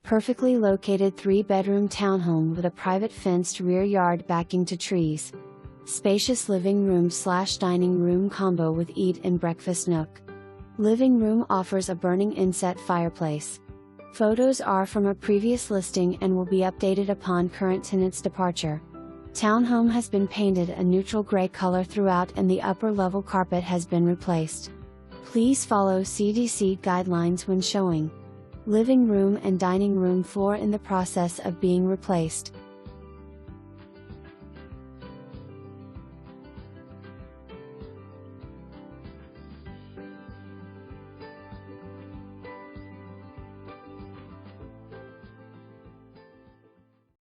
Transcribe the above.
Perfectly located 3-bedroom townhome with a private fenced rear yard backing to trees. Spacious living room/dining room combo with eat and breakfast nook. Living room offers a burning inset fireplace. Photos are from a previous listing and will be updated upon current tenant's departure. Townhome has been painted a neutral gray color throughout and the upper level carpet has been replaced. Please follow CDC guidelines when showing. Living room and dining room floor in the process of being replaced.